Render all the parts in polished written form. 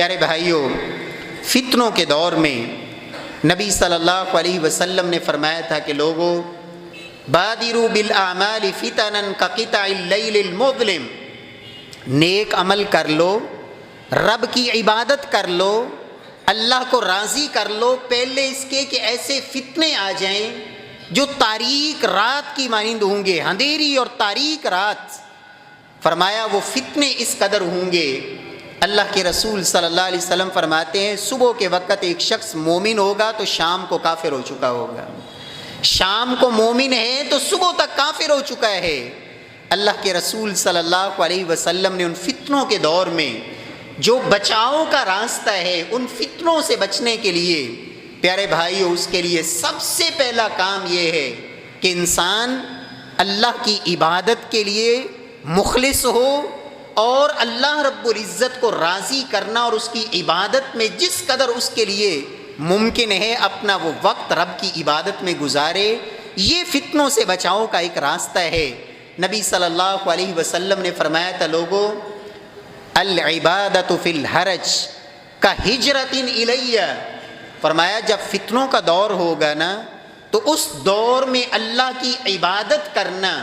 پیارے بھائیوں، فتنوں کے دور میں نبی صلی اللہ علیہ وسلم نے فرمایا تھا کہ لوگوں، بادروا بالاعمال فتنا کقطع اللیل المظلم، نیک عمل کر لو، رب کی عبادت کر لو، اللہ کو راضی کر لو پہلے اس کے کہ ایسے فتنے آ جائیں جو تاریک رات کی مانند ہوں گے، اندھیری اور تاریک رات۔ فرمایا وہ فتنے اس قدر ہوں گے، اللہ کے رسول صلی اللہ علیہ وسلم فرماتے ہیں صبح کے وقت ایک شخص مومن ہوگا تو شام کو کافر ہو چکا ہوگا، شام کو مومن ہے تو صبح تک کافر ہو چکا ہے۔ اللہ کے رسول صلی اللہ علیہ وسلم نے ان فتنوں کے دور میں جو بچاؤ کا راستہ ہے، ان فتنوں سے بچنے کے لیے پیارے بھائیو، اس کے لیے سب سے پہلا کام یہ ہے کہ انسان اللہ کی عبادت کے لیے مخلص ہو اور اللہ رب العزت کو راضی کرنا اور اس کی عبادت میں جس قدر اس کے لیے ممکن ہے اپنا وہ وقت رب کی عبادت میں گزارے۔ یہ فتنوں سے بچاؤ کا ایک راستہ ہے۔ نبی صلی اللہ علیہ وسلم نے فرمایا تھا لوگوں، العبادۃ فی الحرج کہجرۃ الی، فرمایا جب فتنوں کا دور ہوگا نا تو اس دور میں اللہ کی عبادت کرنا،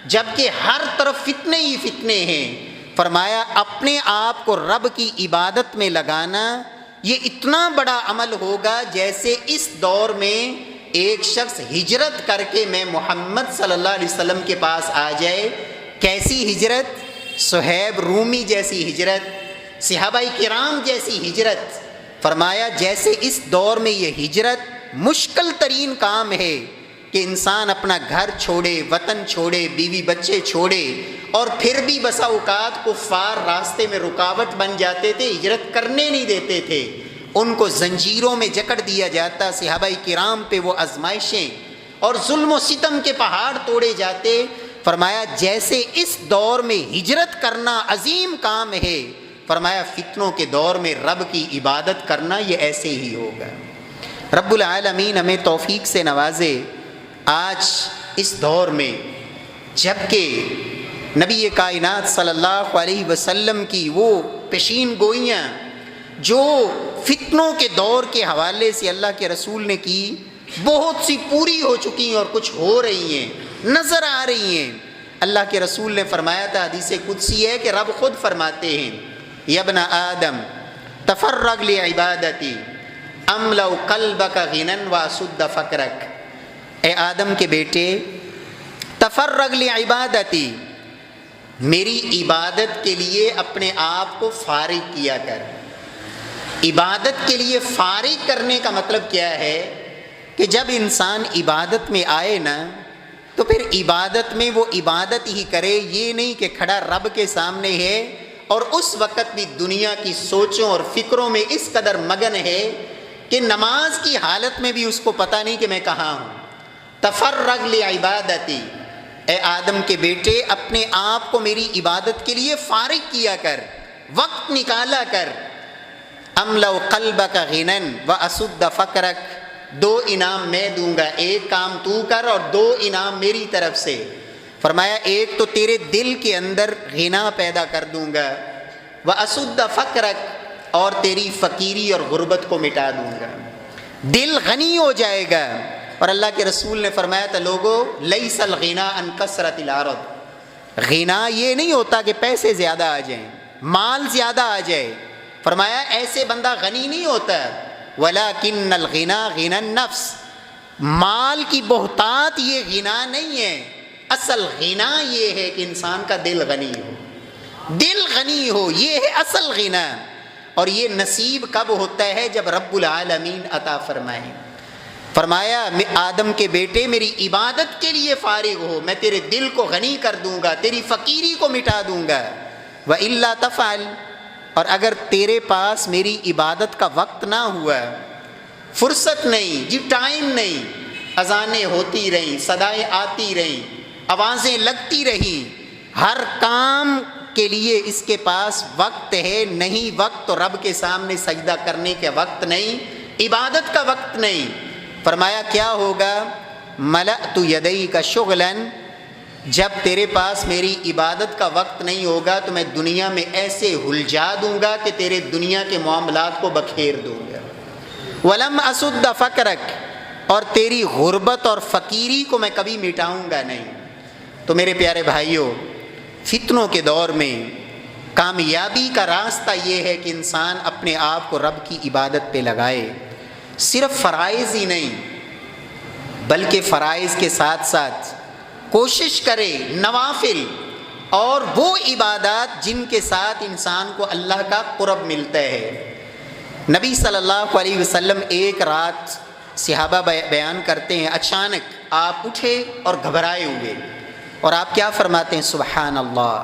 جبکہ ہر طرف فتنے ہی فتنے ہیں، فرمایا اپنے آپ کو رب کی عبادت میں لگانا یہ اتنا بڑا عمل ہوگا جیسے اس دور میں ایک شخص ہجرت کر کے میں محمد صلی اللہ علیہ وسلم کے پاس آ جائے۔ کیسی ہجرت؟ صہیب رومی جیسی ہجرت، صحابہ کرام جیسی ہجرت۔ فرمایا جیسے اس دور میں یہ ہجرت مشکل ترین کام ہے کہ انسان اپنا گھر چھوڑے، وطن چھوڑے، بیوی بچے چھوڑے، اور پھر بھی بسا اوقات کفار راستے میں رکاوٹ بن جاتے تھے، ہجرت کرنے نہیں دیتے تھے، ان کو زنجیروں میں جکڑ دیا جاتا، صحابہ کرام پہ وہ آزمائشیں اور ظلم و ستم کے پہاڑ توڑے جاتے۔ فرمایا جیسے اس دور میں ہجرت کرنا عظیم کام ہے، فرمایا فتنوں کے دور میں رب کی عبادت کرنا یہ ایسے ہی ہوگا۔ رب العالمین ہمیں توفیق سے نوازے۔ آج اس دور میں جبکہ نبی کائنات صلی اللہ علیہ وسلم کی وہ پیشین گوئیاں جو فتنوں کے دور کے حوالے سے اللہ کے رسول نے کی، بہت سی پوری ہو چکی ہیں اور کچھ ہو رہی ہیں، نظر آ رہی ہیں۔ اللہ کے رسول نے فرمایا تھا، حدیث قدسی ہے کہ رب خود فرماتے ہیں، یا ابن آدم تفرغ لعبادتی املأ قلبک غنى واسد فقرک، اے آدم کے بیٹے تفرغ لعبادتی، میری عبادت کے لیے اپنے آپ کو فارغ کیا کر۔ عبادت کے لیے فارغ کرنے کا مطلب کیا ہے کہ جب انسان عبادت میں آئے نا تو پھر عبادت میں وہ عبادت ہی کرے، یہ نہیں کہ کھڑا رب کے سامنے ہے اور اس وقت بھی دنیا کی سوچوں اور فکروں میں اس قدر مگن ہے کہ نماز کی حالت میں بھی اس کو پتہ نہیں کہ میں کہاں ہوں۔ تفرغ لعبادتی، اے آدم کے بیٹے اپنے آپ کو میری عبادت کے لیے فارغ کیا کر، وقت نکالا کر۔ املأ قلبک غنى واسد فقرک، دو انعام میں دوں گا، ایک کام تو کر اور دو انعام میری طرف سے۔ فرمایا ایک تو تیرے دل کے اندر غنا پیدا کر دوں گا، واسد فقرک، اور تیری فقیری اور غربت کو مٹا دوں گا، دل غنی ہو جائے گا۔ اور اللہ کے رسول نے فرمایا تھا لوگوں، لیس الغنى عن کثرۃ العرض، غنا یہ نہیں ہوتا کہ پیسے زیادہ آ جائیں، مال زیادہ آ جائے، فرمایا ایسے بندہ غنی نہیں ہوتا، ولکن الغنى غنى النفس، مال کی بہتات یہ غنا نہیں ہے، اصل غنا یہ ہے کہ انسان کا دل غنی ہو، دل غنی ہو، یہ ہے اصل غنا۔ اور یہ نصیب کب ہوتا ہے؟ جب رب العالمین عطا فرمائے۔ فرمایا آدم کے بیٹے میری عبادت کے لیے فارغ ہو، میں تیرے دل کو غنی کر دوں گا، تیری فقیری کو مٹا دوں گا۔ وَإِلَّا تَفْعَلْ، اور اگر تیرے پاس میری عبادت کا وقت نہ ہوا، فرصت نہیں جی، ٹائم نہیں، اذانیں ہوتی رہیں، صدائیں آتی رہیں، آوازیں لگتی رہیں، ہر کام کے لیے اس کے پاس وقت ہے نہیں، وقت تو رب کے سامنے سجدہ کرنے کا وقت نہیں، عبادت کا وقت نہیں۔ فرمایا کیا ہوگا؟ ملأت یدیک شغلا جب تیرے پاس میری عبادت کا وقت نہیں ہوگا تو میں دنیا میں ایسے ہلجا دوں گا کہ تیرے دنیا کے معاملات کو بکھیر دوں گا۔ وَلَمْ أَسُدَّ فَقْرَكَ، اور تیری غربت اور فقیری کو میں کبھی مٹاؤں گا نہیں۔ تو میرے پیارے بھائیوں، فتنوں کے دور میں کامیابی کا راستہ یہ ہے کہ انسان اپنے آپ کو رب کی عبادت پہ لگائے، صرف فرائض ہی نہیں بلکہ فرائض کے ساتھ ساتھ کوشش کرے نوافل اور وہ عبادات جن کے ساتھ انسان کو اللہ کا قرب ملتا ہے۔ نبی صلی اللہ علیہ وسلم ایک رات صحابہ بیان کرتے ہیں، اچانک آپ اٹھے اور گھبرائے ہوئے، اور آپ کیا فرماتے ہیں؟ سبحان اللہ،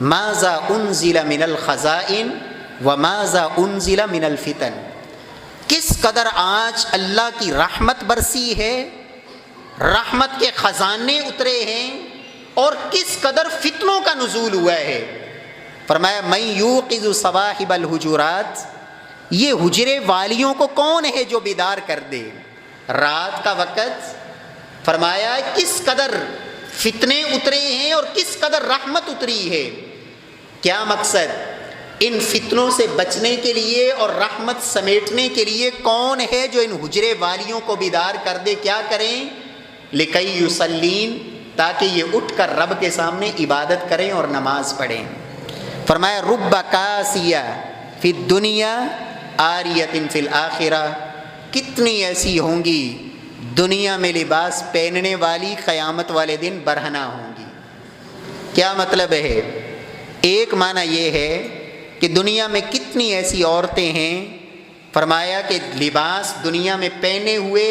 ماذا انزل من الخزائن وماذا انزل من الفتن۔ کس قدر آج اللہ کی رحمت برسی ہے، رحمت کے خزانے اترے ہیں، اور کس قدر فتنوں کا نزول ہوا ہے۔ فرمایا من یوقظ صواحب الحجرات، یہ حجرے والیوں کو کون ہے جو بیدار کر دے رات کا وقت؟ فرمایا کس قدر فتنے اترے ہیں اور کس قدر رحمت اتری ہے۔ کیا مقصد؟ ان فتنوں سے بچنے کے لیے اور رحمت سمیٹنے کے لیے کون ہے جو ان حجرے والیوں کو بیدار کر دے؟ کیا کریں؟ لکی یصلین، تاکہ یہ اٹھ کر رب کے سامنے عبادت کریں اور نماز پڑھیں۔ فرمایا رب کاسیہ فی الدنیا عاریۃ فی الآخرہ، کتنی ایسی ہوں گی دنیا میں لباس پہننے والی قیامت والے دن برہنہ ہوں گی۔ کیا مطلب ہے؟ ایک معنی یہ ہے کہ دنیا میں کتنی ایسی عورتیں ہیں، فرمایا کہ لباس دنیا میں پہنے ہوئے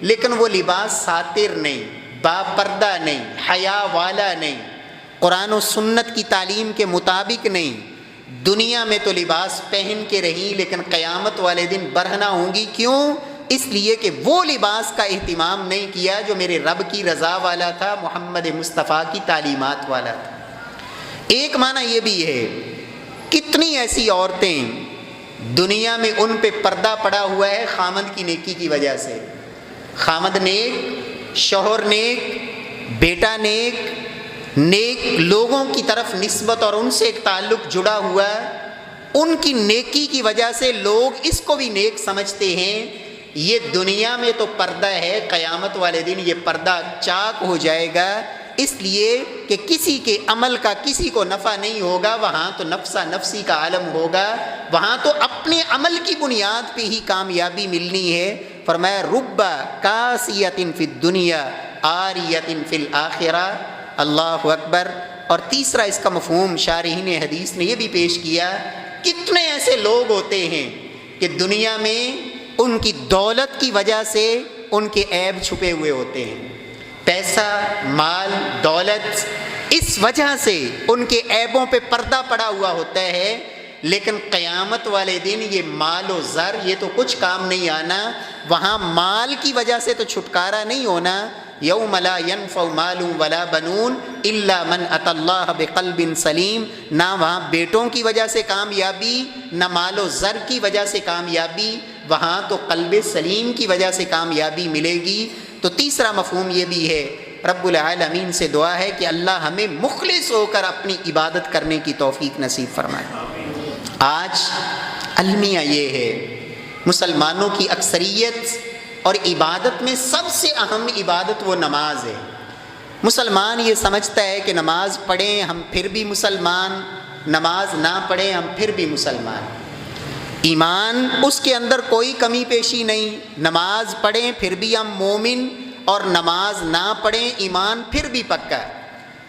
لیکن وہ لباس ساتر نہیں، باپردہ نہیں، حیا والا نہیں، قرآن و سنت کی تعلیم کے مطابق نہیں۔ دنیا میں تو لباس پہن کے رہیں لیکن قیامت والے دن برہنہ ہوں گی۔ کیوں؟ اس لیے کہ وہ لباس کا اہتمام نہیں کیا جو میرے رب کی رضا والا تھا، محمد مصطفیٰ کی تعلیمات والا تھا۔ ایک معنی یہ بھی ہے، کتنی ایسی عورتیں دنیا میں ان پہ پردہ پڑا ہوا ہے خامند کی نیکی کی وجہ سے، خامند نیک، شوہر نیک، بیٹا نیک، نیک لوگوں کی طرف نسبت اور ان سے ایک تعلق جڑا ہوا ہے، ان کی نیکی کی وجہ سے لوگ اس کو بھی نیک سمجھتے ہیں۔ یہ دنیا میں تو پردہ ہے، قیامت والے دن یہ پردہ چاک ہو جائے گا، اس لیے کہ کسی کے عمل کا کسی کو نفع نہیں ہوگا، وہاں تو نفسا نفسی کا عالم ہوگا، وہاں تو اپنے عمل کی بنیاد پہ ہی کامیابی ملنی ہے۔ فرمایا رب کاسیۃ فی الدنیا عاریۃ فی الآخرہ۔ اللہ اکبر۔ اور تیسرا اس کا مفہوم شارحین حدیث نے یہ بھی پیش کیا، کتنے ایسے لوگ ہوتے ہیں کہ دنیا میں ان کی دولت کی وجہ سے ان کے عیب چھپے ہوئے ہوتے ہیں، پیسہ، مال، دولت، اس وجہ سے ان کے عیبوں پہ پردہ پڑا ہوا ہوتا ہے، لیکن قیامت والے دن یہ مال و زر یہ تو کچھ کام نہیں آنا، وہاں مال کی وجہ سے تو چھٹکارا نہیں ہونا۔ یوم لا ینفع مال ولا بنون الا من اتى اللہ بقلب سلیم، نہ وہاں بیٹوں کی وجہ سے کامیابی، نہ مال و زر کی وجہ سے کامیابی، وہاں تو قلب سلیم کی وجہ سے کامیابی ملے گی۔ تو تیسرا مفہوم یہ بھی ہے، رب العالمین سے دعا ہے کہ اللہ ہمیں مخلص ہو کر اپنی عبادت کرنے کی توفیق نصیب فرمائے۔ آج المیہ یہ ہے، مسلمانوں کی اکثریت اور عبادت میں سب سے اہم عبادت وہ نماز ہے۔ مسلمان یہ سمجھتا ہے کہ نماز پڑھیں ہم پھر بھی مسلمان، نماز نہ پڑھیں ہم پھر بھی مسلمان۔ ایمان اس کے اندر کوئی کمی پیشی نہیں، نماز پڑھیں پھر بھی ہم مومن، اور نماز نہ پڑھیں ایمان پھر بھی پکا۔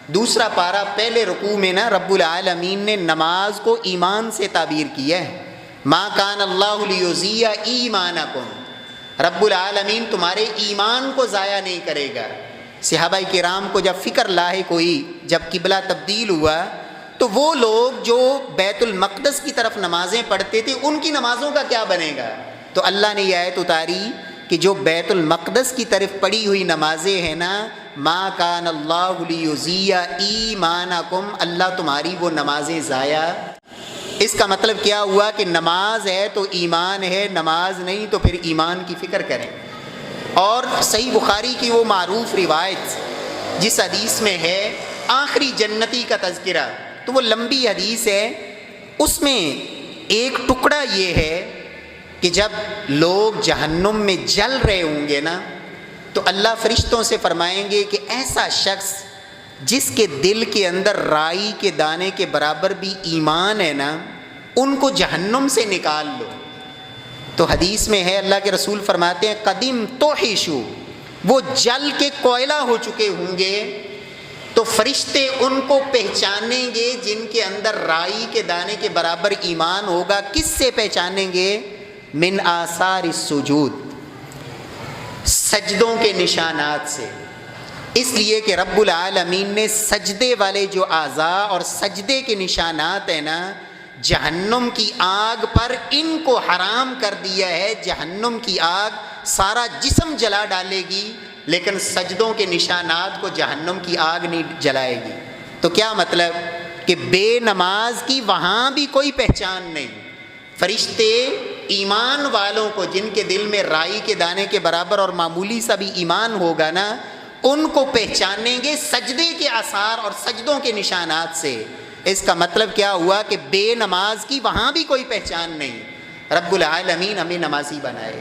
دوسرا پارہ پہلے رکوع میں نا رب العالمین نے نماز کو ایمان سے تعبیر کیا ہے، ما کان اللہ لیضیع ایمانکم، رب العالمین تمہارے ایمان کو ضائع نہیں کرے گا۔ صحابہ کرام کو جب فکر لاحق ہوئی، جب قبلہ تبدیل ہوا، تو وہ لوگ جو بیت المقدس کی طرف نمازیں پڑھتے تھے ان کی نمازوں کا کیا بنے گا؟ تو اللہ نے یہ آیت اتاری کہ جو بیت المقدس کی طرف پڑھی ہوئی نمازیں ہیں نا، ما کان اللہ لیضیع ایمانکم، اللہ تمہاری وہ نمازیں ضائع۔ اس کا مطلب کیا ہوا کہ نماز ہے تو ایمان ہے، نماز نہیں تو پھر ایمان کی فکر کریں۔ اور صحیح بخاری کی وہ معروف روایت جس حدیث میں ہے آخری جنتی کا تذکرہ، تو وہ لمبی حدیث ہے، اس میں ایک ٹکڑا یہ ہے کہ جب لوگ جہنم میں جل رہے ہوں گے نا، تو اللہ فرشتوں سے فرمائیں گے کہ ایسا شخص جس کے دل کے اندر رائی کے دانے کے برابر بھی ایمان ہے نا، ان کو جہنم سے نکال لو۔ تو حدیث میں ہے، اللہ کے رسول فرماتے ہیں قدیم توحشو، وہ جل کے کوئلہ ہو چکے ہوں گے، تو فرشتے ان کو پہچانیں گے جن کے اندر رائی کے دانے کے برابر ایمان ہوگا۔ کس سے پہچانیں گے؟ من آثار السجود، سجدوں کے نشانات سے۔ اس لیے کہ رب العالمین نے سجدے والے جو اعضاء اور سجدے کے نشانات ہیں نا، جہنم کی آگ پر ان کو حرام کر دیا ہے۔ جہنم کی آگ سارا جسم جلا ڈالے گی، لیکن سجدوں کے نشانات کو جہنم کی آگ نہیں جلائے گی۔ تو کیا مطلب کہ بے نماز کی وہاں بھی کوئی پہچان نہیں۔ فرشتے ایمان والوں کو، جن کے دل میں رائی کے دانے کے برابر اور معمولی سا بھی ایمان ہوگا نا، ان کو پہچانیں گے سجدے کے آثار اور سجدوں کے نشانات سے۔ اس کا مطلب کیا ہوا کہ بے نماز کی وہاں بھی کوئی پہچان نہیں۔ رب العالمین ہمیں نمازی بنائے،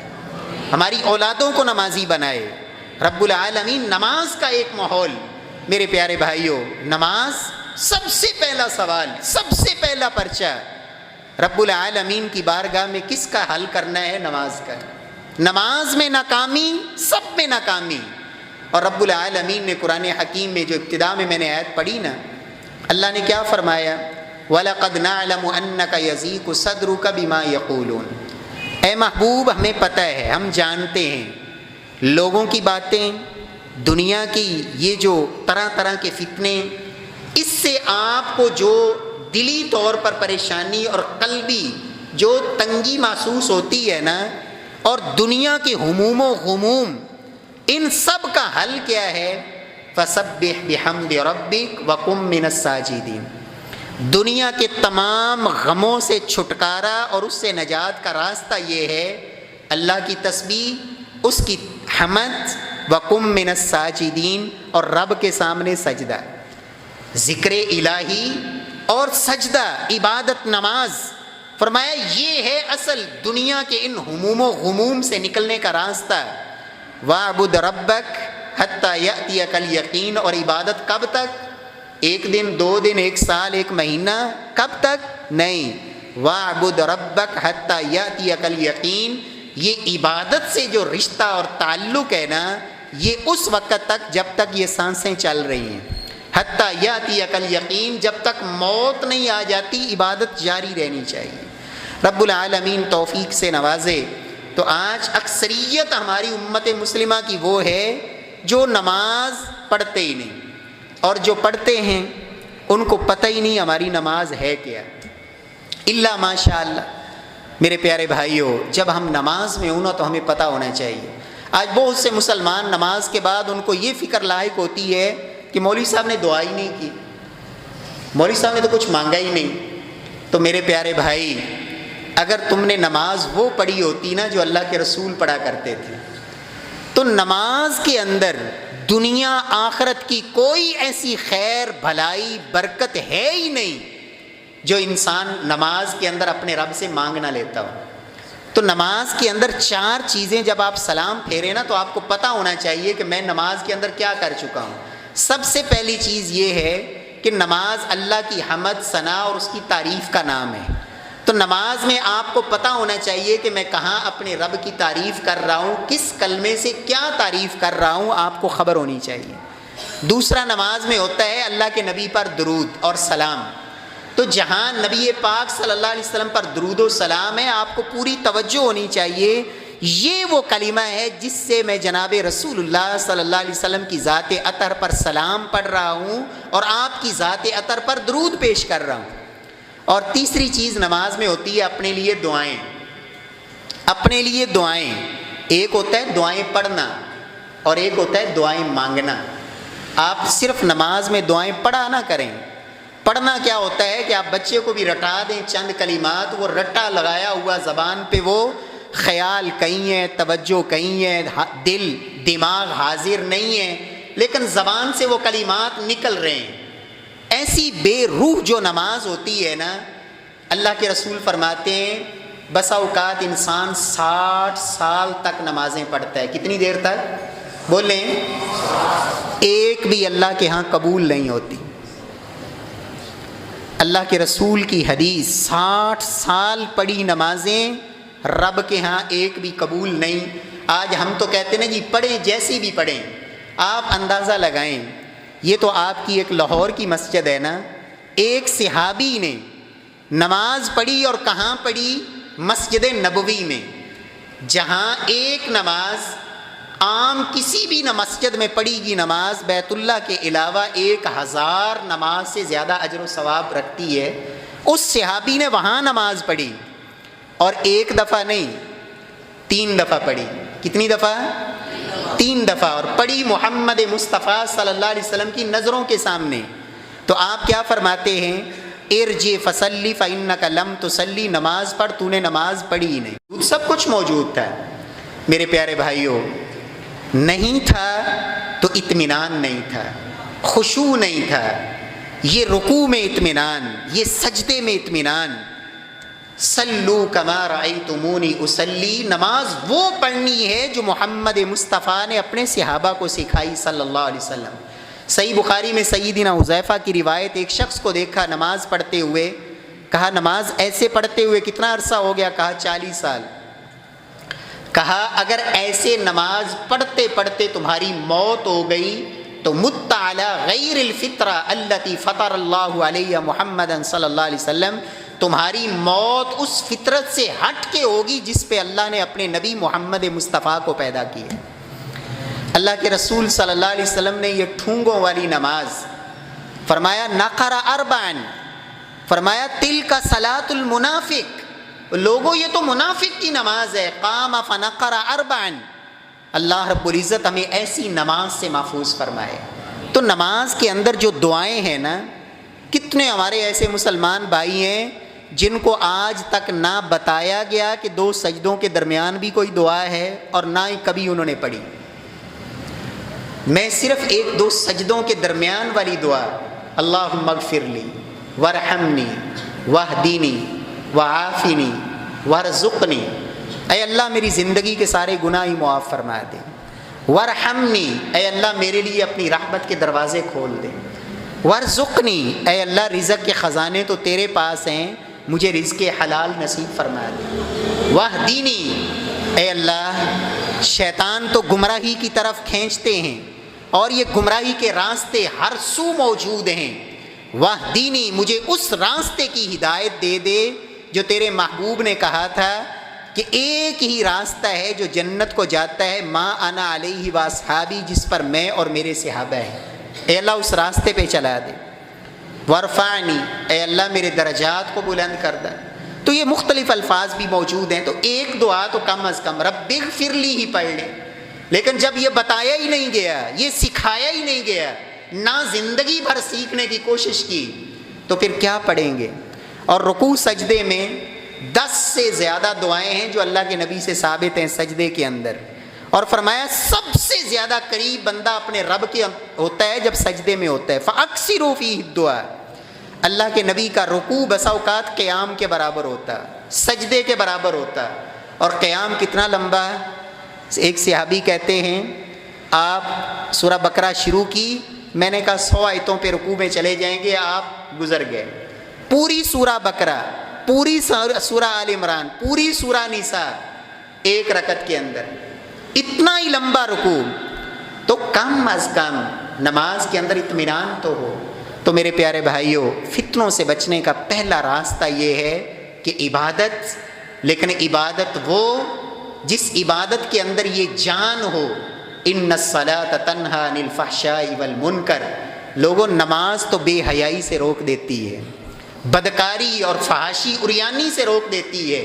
ہماری اولادوں کو نمازی بنائے۔ رب العالمین نماز کا ایک ماحول، میرے پیارے بھائیوں، نماز سب سے پہلا سوال، سب سے پہلا پرچہ رب العالمین کی بارگاہ میں کس کا حل کرنا ہے؟ نماز کا۔ نماز میں ناکامی، سب میں ناکامی۔ اور رب العالمین نے قرآن حکیم میں جو ابتدا میں نے آیت پڑھی نا، اللہ نے کیا فرمایا؟ وَلَقَدْ نَعْلَمُ أَنَّكَ يَضِيقُ صَدْرُكَ بِمَا يَقُولُونَ۔ اے محبوب، ہمیں پتہ ہے، ہم جانتے ہیں لوگوں کی باتیں، دنیا کی یہ جو طرح طرح کے فتنے، اس سے آپ کو جو دلی طور پر پریشانی اور قلبی جو تنگی محسوس ہوتی ہے نا، اور دنیا کے ہموم و غموم، ان سب کا حل کیا ہے؟ فَسَبِّحْ بِحَمْدِ رَبِّكَ وَكُن مِّنَ السَّاجِدِينَ۔ دنیا کے تمام غموں سے چھٹکارا اور اس سے نجات کا راستہ یہ ہے اللہ کی تسبیح، اس کی حمد، وَكُن مِّنَ السَّاجِدِينَ، اور رب کے سامنے سجدہ، ذکر الہی اور سجدہ، عبادت، نماز۔ فرمایا یہ ہے اصل دنیا کے ان ہموم و غموم سے نکلنے کا راستہ۔ وَاعْبُدْ رَبَّكَ حَتَّى يَأْتِيَكَ الْيَقِينُ، اور عبادت کب تک؟ ایک دن، دو دن، ایک سال، ایک مہینہ، کب تک؟ نہیں۔ وَاعْبُدْ رَبَّكَ حَتَّى يَأْتِيَكَ الْيَقِينُ، یہ عبادت سے جو رشتہ اور تعلق ہے نا، یہ اس وقت تک جب تک یہ سانسیں چل رہی ہیں۔ حتیٰ یاتیک الیقین، جب تک موت نہیں آ جاتی عبادت جاری رہنی چاہیے۔ رب العالمین توفیق سے نوازے۔ تو آج اکثریت ہماری امت مسلمہ کی وہ ہے جو نماز پڑھتے ہی نہیں، اور جو پڑھتے ہیں ان کو پتہ ہی نہیں ہماری نماز ہے کیا، الا ماشاء اللہ۔ میرے پیارے بھائیوں، جب ہم نماز میں ہوں تو ہمیں پتہ ہونا چاہیے۔ آج بہت سے مسلمان نماز کے بعد ان کو یہ فکر لاحق ہوتی ہے کہ مولوی صاحب نے دعا ہی نہیں کی، مولوی صاحب نے تو کچھ مانگا ہی نہیں۔ تو میرے پیارے بھائی، اگر تم نے نماز وہ پڑھی ہوتی نا جو اللہ کے رسول پڑھا کرتے تھے، تو نماز کے اندر دنیا آخرت کی کوئی ایسی خیر، بھلائی، برکت ہے ہی نہیں جو انسان نماز کے اندر اپنے رب سے مانگ نہ لیتا ہو۔ تو نماز کے اندر چار چیزیں جب آپ سلام پھیرے نا، تو آپ کو پتہ ہونا چاہیے کہ میں نماز کے اندر کیا کر چکا ہوں۔ سب سے پہلی چیز یہ ہے کہ نماز اللہ کی حمد، ثنا اور اس کی تعریف کا نام ہے۔ تو نماز میں آپ کو پتہ ہونا چاہیے کہ میں کہاں اپنے رب کی تعریف کر رہا ہوں، کس کلمے سے کیا تعریف کر رہا ہوں، آپ کو خبر ہونی چاہیے۔ دوسرا، نماز میں ہوتا ہے اللہ کے نبی پر درود اور سلام۔ تو جہاں نبی پاک صلی اللہ علیہ وسلم پر درود و سلام ہے، آپ کو پوری توجہ ہونی چاہیے۔ یہ وہ کلمہ ہے جس سے میں جناب رسول اللہ صلی اللہ علیہ وسلم کی ذات اطہر پر سلام پڑھ رہا ہوں اور آپ کی ذات اطہر پر درود پیش کر رہا ہوں۔ اور تیسری چیز نماز میں ہوتی ہے اپنے لیے دعائیں۔ اپنے لیے دعائیں، ایک ہوتا ہے دعائیں پڑھنا اور ایک ہوتا ہے دعائیں مانگنا۔ آپ صرف نماز میں دعائیں پڑھا نہ کریں۔ پڑھنا کیا ہوتا ہے کہ آپ بچے کو بھی رٹا دیں چند کلمات، وہ رٹا لگایا ہوا زبان پہ، وہ خیال کہیں ہے، توجہ کہیں ہے، دل دماغ حاضر نہیں ہے، لیکن زبان سے وہ کلمات نکل رہے ہیں. ایسی بے روح جو نماز ہوتی ہے نا، اللہ کے رسول فرماتے ہیں بسا اوقات انسان 60 سال تک نمازیں پڑھتا ہے. کتنی دیر تک؟ بولیں. ایک بھی اللہ کے ہاں قبول نہیں ہوتی. اللہ کے رسول کی حدیث، 60 سال پڑھی نمازیں رب کے ہاں ایک بھی قبول نہیں. آج ہم تو کہتے ہیں جی پڑھیں، جیسی بھی پڑھیں. آپ اندازہ لگائیں، یہ تو آپ کی ایک لاہور کی مسجد ہے نا، ایک صحابی نے نماز پڑھی اور کہاں پڑھی؟ مسجد نبوی میں، جہاں ایک نماز عام کسی بھی مسجد میں پڑھی گی نماز بیت اللہ کے علاوہ 1000 نماز سے زیادہ اجر و ثواب رکھتی ہے. اس صحابی نے وہاں نماز پڑھی اور ایک دفعہ نہیں 3 دفعہ پڑھی. کتنی دفعہ؟ 3 دفعہ. اور پڑھی محمد مصطفیٰ صلی اللہ علیہ وسلم کی نظروں کے سامنے. تو آپ کیا فرماتے ہیں؟ ارجع فصلی فانک لم تصلی، نماز پڑھ، تو نے نماز پڑھی ہی نہیں. سب کچھ موجود تھا. میرے پیارے بھائیوں، نہیں تھا تو اطمینان نہیں تھا، خشوع نہیں تھا. یہ رکوع میں اطمینان، یہ سجدے میں اطمینان. صلو کما رأیتمونی اصلی، نماز وہ پڑھنی ہے جو محمد مصطفیٰ نے اپنے صحابہ کو سکھائی صلی اللہ علیہ وسلم. صحیح بخاری میں سیدنا حذیفہ کی روایت، ایک شخص کو دیکھا نماز پڑھتے ہوئے. کہا نماز ایسے پڑھتے ہوئے کتنا عرصہ ہو گیا؟ کہا 40 سال. کہا اگر ایسے نماز پڑھتے پڑھتے تمہاری موت ہو گئی تو مت علی غیر الفطرہ التی فطر اللہ علیہ محمد صلی اللہ علیہ وسلم، تمہاری موت اس فطرت سے ہٹ کے ہوگی جس پہ اللہ نے اپنے نبی محمد مصطفیٰ کو پیدا کیا. اللہ کے رسول صلی اللہ علیہ وسلم نے یہ ٹھونگوں والی نماز فرمایا نقر اربعن، فرمایا تلک صلاۃ المنافق، لوگوں یہ تو منافق کی نماز ہے. قام فنقر اربعن. اللہ رب العزت ہمیں ایسی نماز سے محفوظ فرمائے. تو نماز کے اندر جو دعائیں ہیں نا، کتنے ہمارے ایسے مسلمان بھائی ہیں جن کو آج تک نہ بتایا گیا کہ 2 سجدوں کے درمیان بھی کوئی دعا ہے اور نہ ہی کبھی انہوں نے پڑھی. میں صرف 1-2 سجدوں کے درمیان والی دعا، اللہم اغفر لی وارحمنی واہدینی وعافنی وارزقنی، اے اللہ میری زندگی کے سارے گناہ ہی معاف فرما دے. وارحمنی، اے اللہ میرے لیے اپنی رحمت کے دروازے کھول دے. وارزقنی، اے اللہ رزق کے خزانے تو تیرے پاس ہیں، مجھے رزق حلال نصیب فرما دے. واہدینی، اے اللہ شیطان تو گمراہی کی طرف کھینچتے ہیں اور یہ گمراہی کے راستے ہر سو موجود ہیں. واہدینی، مجھے اس راستے کی ہدایت دے دے جو تیرے محبوب نے کہا تھا کہ ایک ہی راستہ ہے جو جنت کو جاتا ہے، ما انا علیہ واصحابی، جس پر میں اور میرے صحابہ ہیں. اے اللہ اس راستے پہ چلا دے. ورفعنی، اے اللہ میرے درجات کو بلند کر دے. تو یہ مختلف الفاظ بھی موجود ہیں. تو ایک دعا تو کم از کم رب اغفر لی ہی پڑھ لیں. لیکن جب یہ بتایا ہی نہیں گیا، یہ سکھایا ہی نہیں گیا، نہ زندگی بھر سیکھنے کی کوشش کی، تو پھر کیا پڑھیں گے؟ اور رکوع سجدے میں 10 سے زیادہ دعائیں ہیں جو اللہ کے نبی سے ثابت ہیں سجدے کے اندر. اور فرمایا سب سے زیادہ قریب بندہ اپنے رب کے ہوتا ہے جب سجدے میں ہوتا ہے. فَأَكْثِرُوا فِيهِ الدُّعَاء. اللہ کے نبی کا رکوع بسا اوقات قیام کے برابر ہوتا، سجدے کے برابر ہوتا. اور قیام کتنا لمبا ہے؟ ایک صحابی کہتے ہیں آپ سورہ بقرہ شروع کی، میں نے کہا 100 آیتوں پہ رکوع میں چلے جائیں گے، آپ گزر گئے. پوری سورہ بقرہ، پوری سورہ آل عمران، پوری سورہ نساء ایک رکعت کے اندر، اتنا ہی لمبا رکوع. تو کم از کم نماز کے اندر اطمینان تو ہو. تو میرے پیارے بھائیوں، فتنوں سے بچنے کا پہلا راستہ یہ ہے کہ عبادت، لیکن عبادت وہ جس عبادت کے اندر یہ جان ہو. ان الصلاۃ تنہی عن الفحشاء والمنکر. لوگوں نماز تو بے حیائی سے روک دیتی ہے، بدکاری اور فحاشی عریانی سے روک دیتی ہے.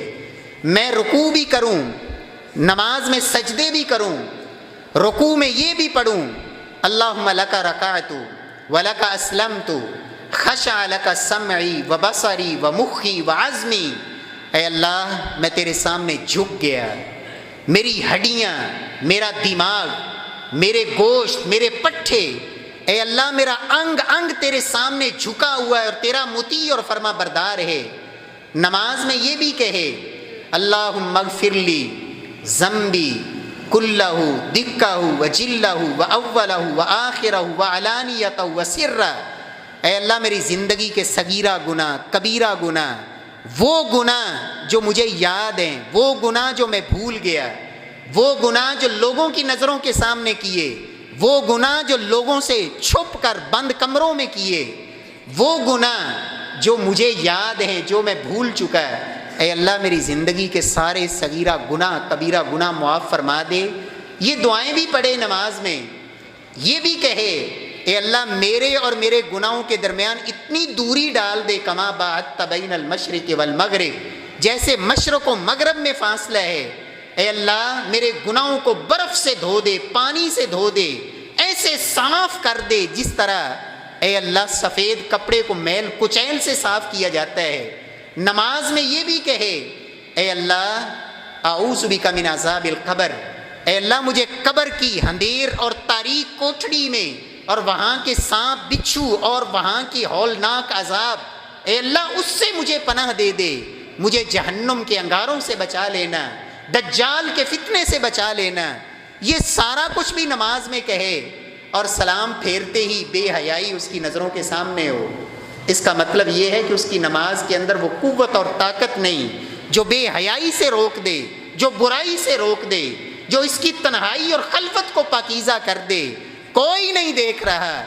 میں رکوع بھی کروں، نماز میں سجدے بھی کروں، رکوع میں یہ بھی پڑھوں اللہم لک رکعت ولک اسلمت خشع لک سمعی وبصری ومخی وعزمی. اے اللہ میں تیرے سامنے جھک گیا، میری ہڈیاں، میرا دماغ میرے گوشت، میرے پٹھے، اے اللہ میرا انگ انگ تیرے سامنے جھکا ہوا ہے اور تیرا مطیع اور فرما بردار ہے۔ نماز میں یہ بھی کہے اللہم اغفر لی ذنبی کلہ دکہ وجلہ واولہ وآخرہ وعلانیتہ وسرہ، اے اللہ میری زندگی کے صغیرہ گناہ، کبیرہ گناہ، وہ گناہ جو مجھے یاد ہیں، وہ گناہ جو میں بھول گیا، وہ گناہ جو لوگوں کی نظروں کے سامنے کیے، وہ گناہ جو لوگوں سے چھپ کر بند کمروں میں کیے، وہ گناہ جو مجھے یاد ہیں، جو میں بھول چکا ہے، اے اللہ میری زندگی کے سارے صغیرہ گناہ، کبیرہ گناہ معاف فرما دے۔ یہ دعائیں بھی پڑھے نماز میں، یہ بھی کہے اے اللہ میرے اور میرے گناہوں کے درمیان اتنی دوری ڈال دے، کما باعدت بین المشرق والمغرب، جیسے مشرق و مغرب میں فاصلہ ہے، اے اللہ میرے گناہوں کو برف سے دھو دے، پانی سے دھو دے، ایسے صاف کر دے جس طرح اے اللہ سفید کپڑے کو میل کچیل سے صاف کیا جاتا ہے۔ نماز میں یہ بھی کہے اے اللہ اعوذ بک من عذاب القبر، اے اللہ مجھے قبر کی اندھیر اور تاریک کوٹھڑی میں اور وہاں کے سانپ بچھو اور وہاں کی ہولناک عذاب، اے اللہ اس سے مجھے پناہ دے دے، مجھے جہنم کے انگاروں سے بچا لینا، دجال کے فتنے سے بچا لینا۔ یہ سارا کچھ بھی نماز میں کہے اور سلام پھیرتے ہی بے حیائی اس کی نظروں کے سامنے ہو، اس کا مطلب یہ ہے کہ اس کی نماز کے اندر وہ قوت اور طاقت نہیں جو بے حیائی سے روک دے، جو برائی سے روک دے، جو اس کی تنہائی اور خلوت کو پاکیزہ کر دے۔ کوئی نہیں دیکھ رہا،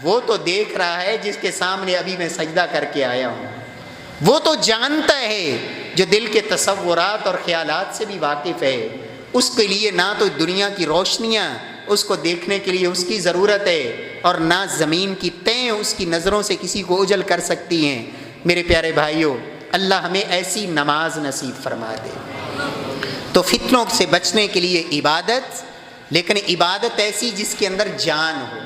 وہ تو دیکھ رہا ہے جس کے سامنے ابھی میں سجدہ کر کے آیا ہوں، وہ تو جانتا ہے جو دل کے تصورات اور خیالات سے بھی واقف ہے۔ اس کے لیے نہ تو دنیا کی روشنیاں اس کو دیکھنے کے لیے اس کی ضرورت ہے، اور نہ زمین کی تہیں اس کی نظروں سے کسی کو اوجھل کر سکتی ہیں۔ میرے پیارے بھائیوں، اللہ ہمیں ایسی نماز نصیب فرما دے۔ تو فتنوں سے بچنے کے لیے عبادت، لیکن عبادت ایسی جس کے اندر جان ہو،